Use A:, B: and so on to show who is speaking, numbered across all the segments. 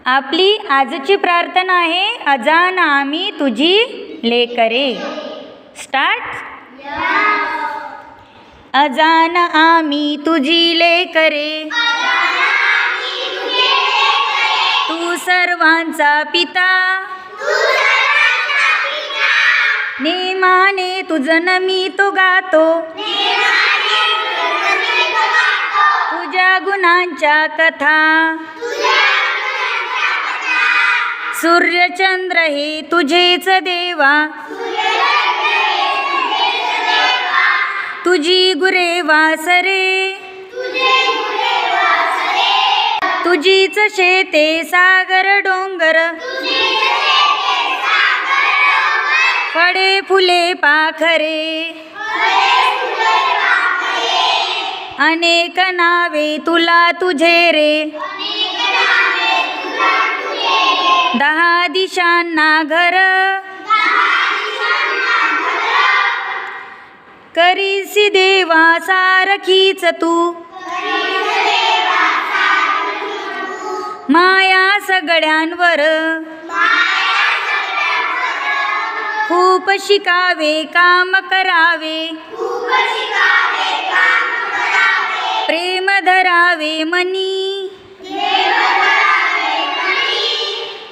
A: आपली आजची प्रार्थना आहे, अजान आम्ही तुझी लेकरे. स्टार्ट. अजान आम्ही तुझी लेकरे, तू सर्वांचा पिता, नेमाने तुझं मी तो गातो, तुझ्या गुणांच्या कथा. सूर्यचंद्र हे तुझेच देवा, तुझी गुरे वासरे, तुझीच शेते सागर डोंगर, फळे फुले पाखरे, अनेक नावे तुला तुझे रे, 10 दिशांना घर, करीसी देवा सारखीच तू, माया सगळ्यांवर, खूप शिकावे काम करावे, प्रेम धरावे मनी,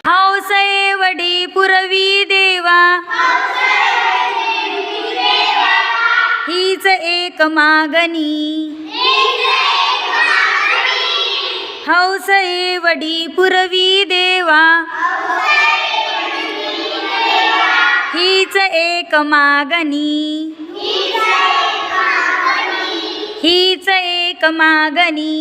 A: हौस एवढी पुरवी देवा, हीच एक मागणी, हौस एवढी पुरवी देवा, हीच एक मागणी, हीच एक मागणी.